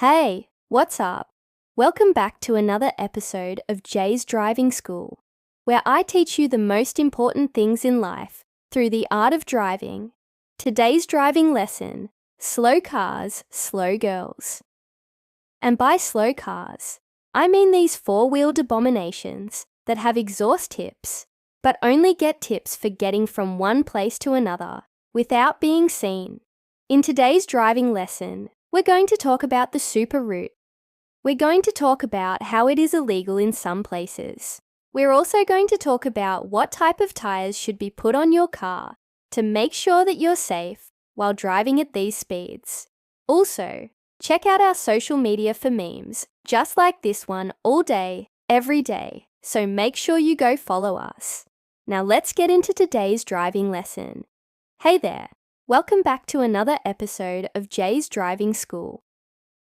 Hey, what's up? Welcome back to another episode of Jay's Driving School, where I teach you the most important things in life through the art of driving. Today's driving lesson: slow cars, slow girls. And by slow cars, I mean these four-wheeled abominations that have exhaust tips, but only get tips for getting from one place to another without being seen. In today's driving lesson, we're going to talk about the super route. We're going to talk about how it is illegal in some places. We're also going to talk about what type of tires should be put on your car to make sure that you're safe while driving at these speeds. Also, check out our social media for memes, just like this one, all day, every day, so make sure you go follow us. Now let's get into today's driving lesson. Hey there! Welcome back to another episode of Jay's Driving School,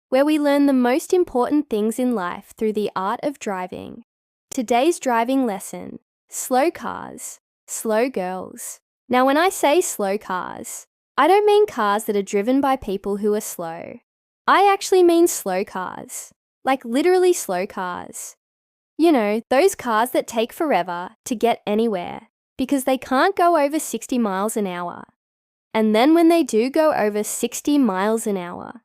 where we learn the most important things in life through the art of driving. Today's driving lesson: slow cars, slow girls. Now when I say slow cars, I don't mean cars that are driven by people who are slow. I actually mean slow cars, like literally slow cars. You know, those cars that take forever to get anywhere because they can't go over 60 miles an hour. And then when they do go over 60 miles an hour,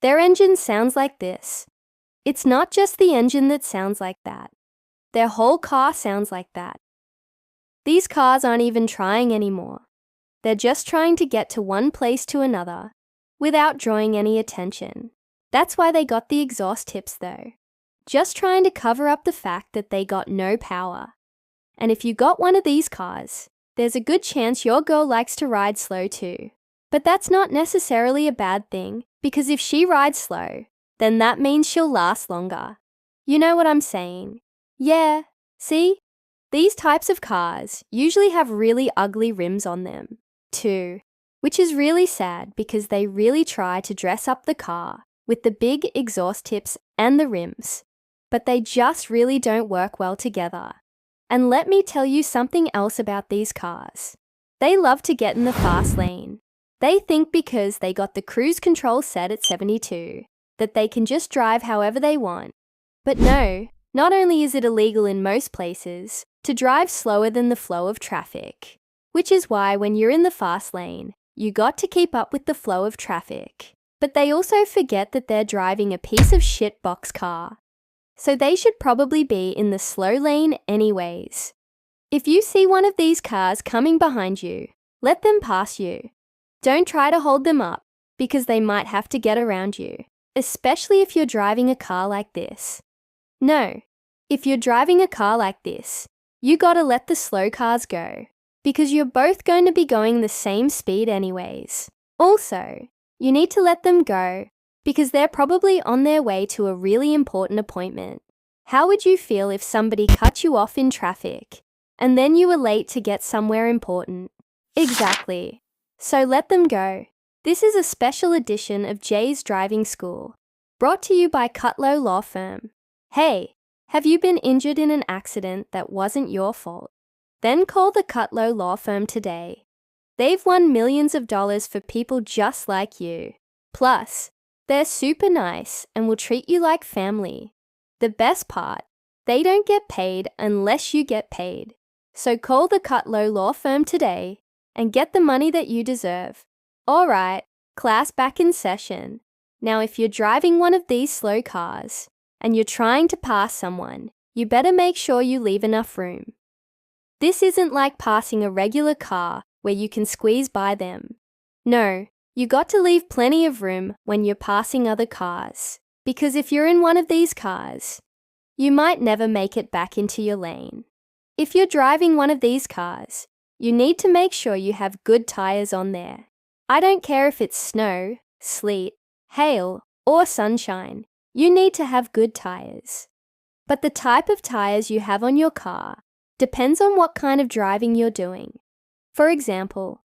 their engine sounds like this. It's not just the engine that sounds like that. Their whole car sounds like that. These cars aren't even trying anymore. They're just trying to get to one place to another without drawing any attention. That's why they got the exhaust tips though. Just trying to cover up the fact that they got no power. And if you got one of these cars, there's a good chance your girl likes to ride slow too. But that's not necessarily a bad thing, because if she rides slow, then that means she'll last longer. You know what I'm saying? Yeah, see? These types of cars usually have really ugly rims on them, too, which is really sad because they really try to dress up the car with the big exhaust tips and the rims, but they just really don't work well together. And let me tell you something else about these cars. They love to get in the fast lane. They think because they got the cruise control set at 72, that they can just drive however they want. But no, not only is it illegal in most places to drive slower than the flow of traffic, which is why when you're in the fast lane, you got to keep up with the flow of traffic. But they also forget that they're driving a piece of shit box car. So they should probably be in the slow lane anyways. If you see one of these cars coming behind you, let them pass you. Don't try to hold them up, because they might have to get around you, especially if you're driving a car like this. No, if you're driving a car like this, you gotta let the slow cars go, because you're both going to be going the same speed anyways. Also, you need to let them go, because they're probably on their way to a really important appointment. How would you feel if somebody cut you off in traffic, and then you were late to get somewhere important? Exactly. So let them go. This is a special edition of Jay's Driving School, brought to you by Cutlow Law Firm. Hey, have you been injured in an accident that wasn't your fault? Then call the Cutlow Law Firm today. They've won millions of dollars for people just like you. Plus, they're super nice and will treat you like family. The best part, they don't get paid unless you get paid. So call the Cutlow Law Firm today and get the money that you deserve. All right, class back in session. Now if you're driving one of these slow cars and you're trying to pass someone, you better make sure you leave enough room. This isn't like passing a regular car where you can squeeze by them. No, you got to leave plenty of room when you're passing other cars, because if you're in one of these cars, you might never make it back into your lane. If you're driving one of these cars, you need to make sure you have good tires on there. I don't care if it's snow, sleet, hail, or sunshine, you need to have good tires. But the type of tires you have on your car depends on what kind of driving you're doing. For example,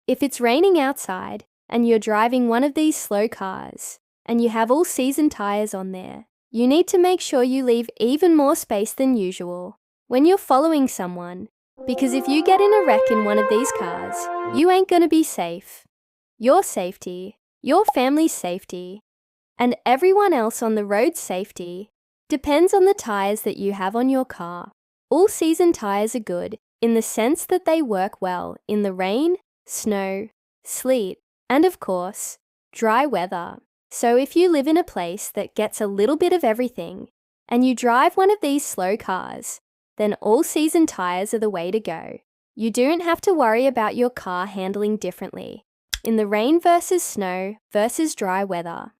if it's raining outside and you're driving one of these slow cars and you have all-season tires on there, you need to make sure you leave even more space than usual when you're following someone, because if you get in a wreck in one of these cars, you ain't gonna be safe. Your safety, your family's safety, and everyone else on the road safety depends on the tires that you have on your car. All-season tires are good in the sense that they work well in the rain, snow, sleet, and of course, dry weather. So if you live in a place that gets a little bit of everything and you drive one of these slow cars, then all-season tires are the way to go. You don't have to worry about your car handling differently in the rain versus snow versus dry weather.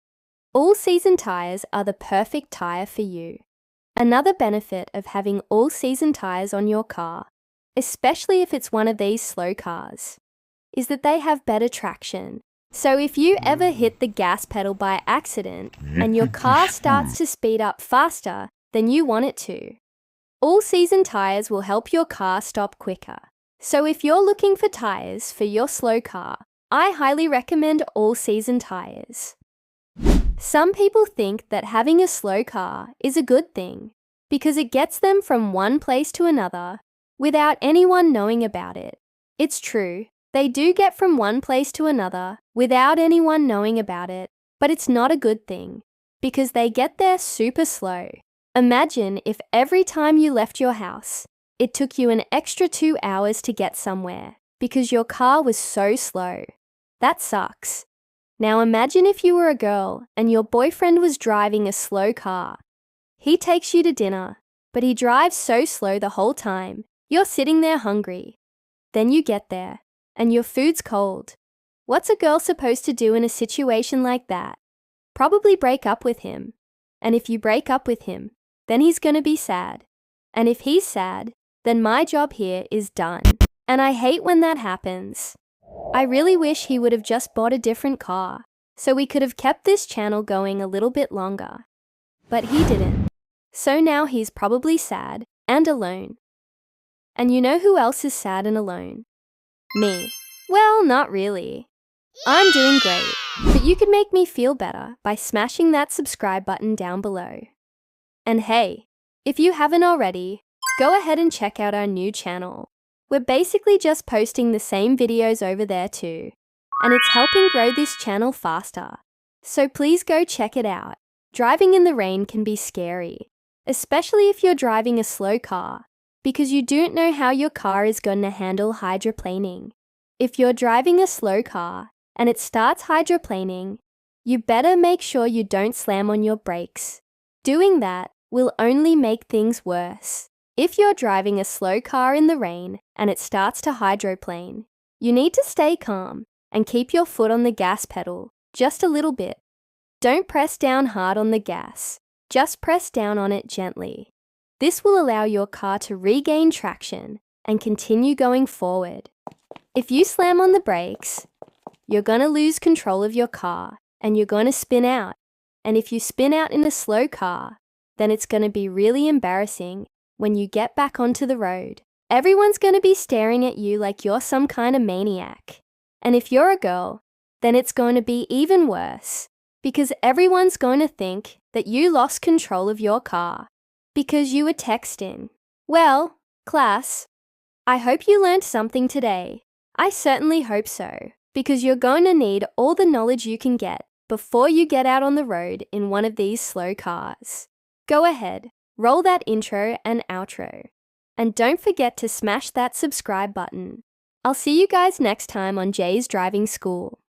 All-season tires are the perfect tire for you. Another benefit of having all-season tires on your car, especially if it's one of these slow cars, is that they have better traction. So if you ever hit the gas pedal by accident and your car starts to speed up faster than you want it to, all-season tires will help your car stop quicker. So if you're looking for tires for your slow car, I highly recommend all-season tires. Some people think that having a slow car is a good thing because it gets them from one place to another without anyone knowing about it. It's true, they do get from one place to another without anyone knowing about it, but it's not a good thing because they get there super slow. Imagine if every time you left your house, it took you an extra 2 hours to get somewhere because your car was so slow. That sucks. Now imagine if you were a girl and your boyfriend was driving a slow car. He takes you to dinner, but he drives so slow the whole time, you're sitting there hungry. Then you get there, and your food's cold. What's a girl supposed to do in a situation like that? Probably break up with him. And if you break up with him, then he's gonna be sad. And if he's sad, then my job here is done. And I hate when that happens. I really wish he would have just bought a different car, so we could have kept this channel going a little bit longer. But he didn't. So now he's probably sad and alone. And you know who else is sad and alone? Me. Well, not really. I'm doing great, but you could make me feel better by smashing that subscribe button down below. And hey, if you haven't already, go ahead and check out our new channel. We're basically just posting the same videos over there too, and it's helping grow this channel faster. So please go check it out. Driving in the rain can be scary, especially if you're driving a slow car, because you don't know how your car is going to handle hydroplaning. If you're driving a slow car and it starts hydroplaning, you better make sure you don't slam on your brakes. Doing that will only make things worse. If you're driving a slow car in the rain and it starts to hydroplane, you need to stay calm and keep your foot on the gas pedal just a little bit. Don't press down hard on the gas, just press down on it gently. This will allow your car to regain traction and continue going forward. If you slam on the brakes, you're going to lose control of your car and you're going to spin out. And if you spin out in a slow car, then it's going to be really embarrassing when you get back onto the road. Everyone's going to be staring at you like you're some kind of maniac. And if you're a girl, then it's going to be even worse because everyone's going to think that you lost control of your car because you were texting. Well, class, I hope you learned something today. I certainly hope so, because you're going to need all the knowledge you can get before you get out on the road in one of these slow cars. Go ahead. Roll that intro and outro. And don't forget to smash that subscribe button. I'll see you guys next time on Jay's Driving School.